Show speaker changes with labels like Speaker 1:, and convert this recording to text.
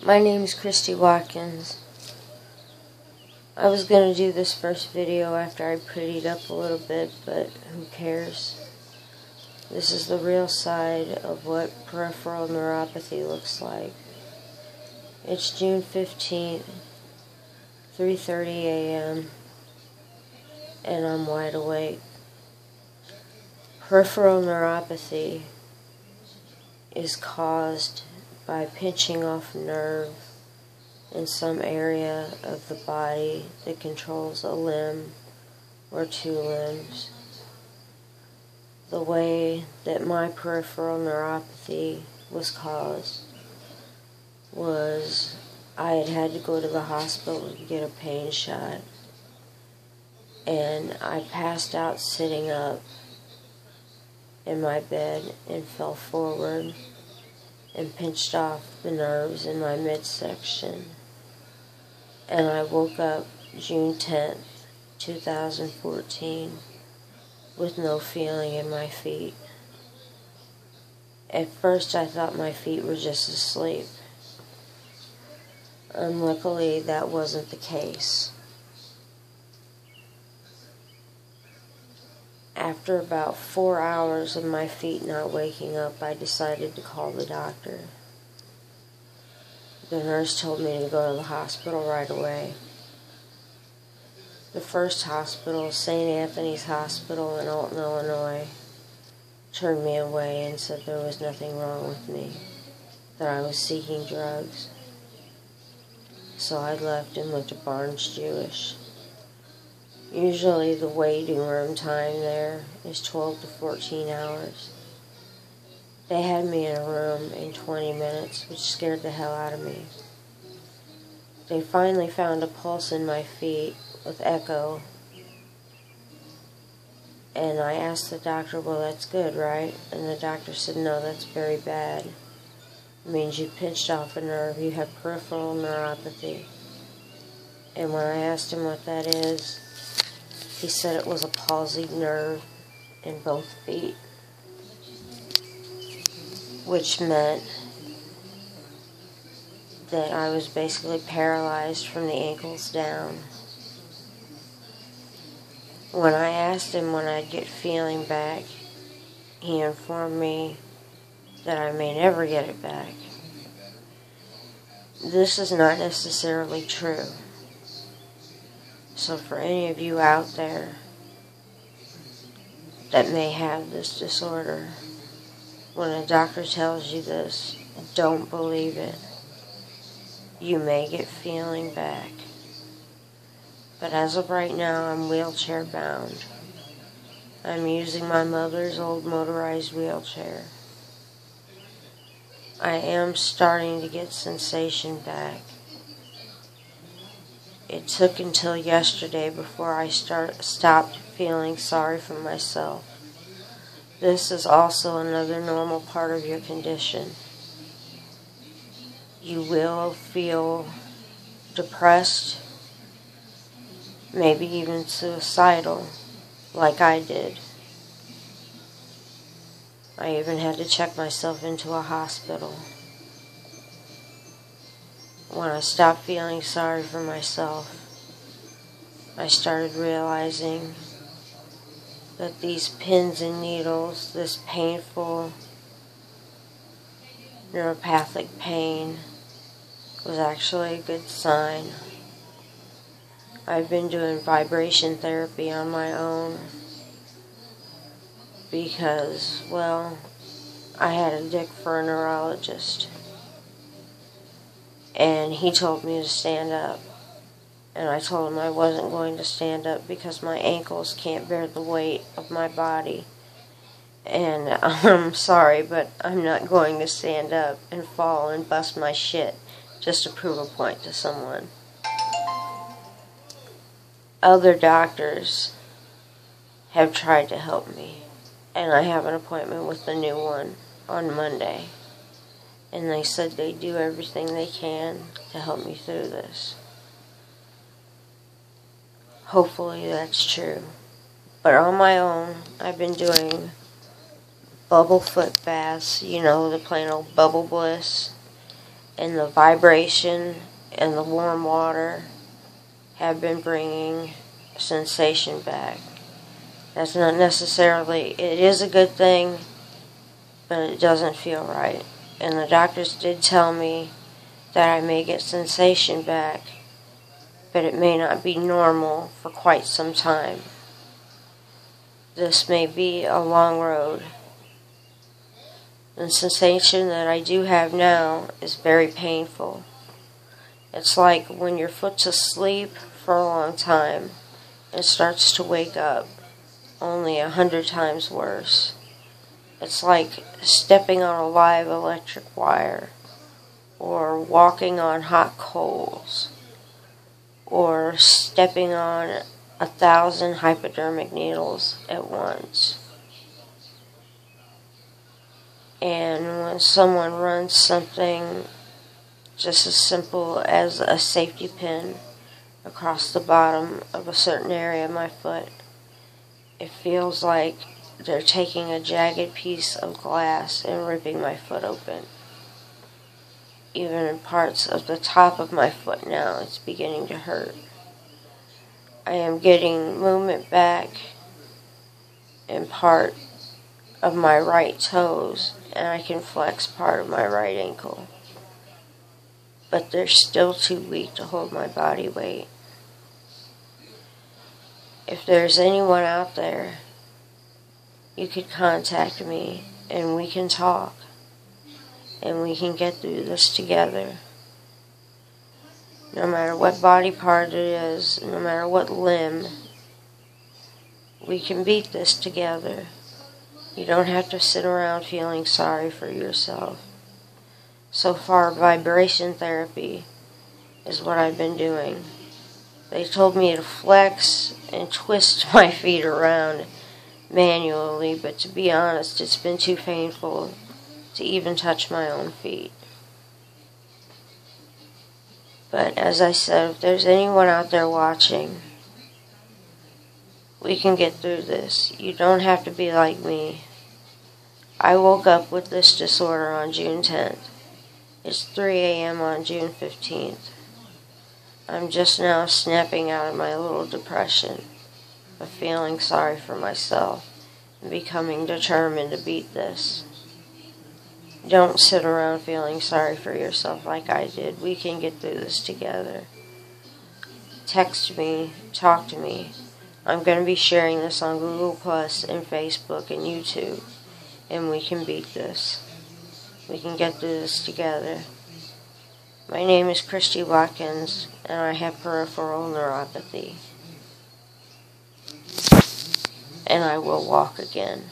Speaker 1: My name is Christy Watkins. I was going to do this first video after I prettied up a little bit, but who cares? This is the real side of what peripheral neuropathy looks like. It's June 15th, 3:30 a.m., and I'm wide awake. Peripheral neuropathy is caused by pinching off a nerve in some area of the body that controls a limb or two limbs. The way that my peripheral neuropathy was caused was I had to go to the hospital to get a pain shot, and I passed out sitting up in my bed and fell forward and pinched off the nerves in my midsection. And I woke up June 10th, 2014 with no feeling in my feet. At first I thought my feet were just asleep. Luckily that wasn't the case. After about 4 hours of my feet not waking up, I decided to call the doctor. The nurse told me to go to the hospital right away. The first hospital, St. Anthony's Hospital in Alton, Illinois, turned me away and said there was nothing wrong with me, that I was seeking drugs. So I left and went to Barnes-Jewish. Usually the waiting room time there is 12 to 14 hours. They had me in a room in 20 minutes, which scared the hell out of me. They finally found a pulse in my feet with echo, and I asked the doctor, well, that's good, right? And the doctor said, no, that's very bad. It means you pinched off a nerve, you have peripheral neuropathy. And when I asked him what that is, he said it was a palsied nerve in both feet, which meant that I was basically paralyzed from the ankles down. When I asked him when I'd get feeling back, he informed me that I may never get it back. This is not necessarily true. So for any of you out there that may have this disorder, when a doctor tells you this, don't believe it. You may get feeling back. But as of right now, I'm wheelchair bound. I'm using my mother's old motorized wheelchair. I am starting to get sensation back. It took until yesterday before I stopped feeling sorry for myself. This is also another normal part of your condition. You will feel depressed, maybe even suicidal, like I did. I even had to check myself into a hospital. When I stopped feeling sorry for myself, I started realizing that these pins and needles, this painful neuropathic pain, was actually a good sign. I've been doing vibration therapy on my own because, well, I had a dick for a neurologist. And he told me to stand up. And I told him I wasn't going to stand up because my ankles can't bear the weight of my body. And I'm sorry, but I'm not going to stand up and fall and bust my shit just to prove a point to someone. Other doctors have tried to help me. And I have an appointment with the new one on Monday. And they said they do everything they can to help me through this. Hopefully that's true. But on my own, I've been doing bubble foot baths, you know, the plain old bubble bliss. and the vibration and the warm water have been bringing sensation back. That's not necessarily, it is a good thing, but it doesn't feel right. And the doctors did tell me that I may get sensation back, but it may not be normal for quite some time. This may be a long road. The sensation that I do have now is very painful. It's like when your foot's asleep for a long time, it starts to wake up, only 100 times worse. It's like stepping on a live electric wire, or walking on hot coals, or stepping on 1,000 hypodermic needles at once. And when someone runs something just as simple as a safety pin across the bottom of a certain area of my foot, it feels like they're taking a jagged piece of glass and ripping my foot open. Even in parts of the top of my foot now, it's beginning to hurt. I am getting movement back in part of my right toes, and I can flex part of my right ankle. But they're still too weak to hold my body weight. If there's anyone out there, you could contact me and we can talk and we can get through this together. No matter what body part it is, no matter what limb, we can beat this together. You don't have to sit around feeling sorry for yourself. So far, vibration therapy is what I've been doing. They told me to flex and twist my feet around manually, but to be honest, it's been too painful to even touch my own feet. But as I said, if there's anyone out there watching, we can get through this. You don't have to be like me. I woke up with this disorder on June 10th. It's 3 a.m. on June 15th. I'm just now snapping out of my little depression of feeling sorry for myself and becoming determined to beat this. Don't sit around feeling sorry for yourself like I did. We can get through this together. Text me, talk to me. I'm going to be sharing this on Google Plus and Facebook and YouTube, and we can beat this. We can get through this together. My name is Christy Watkins, and I have peripheral neuropathy. And I will walk again.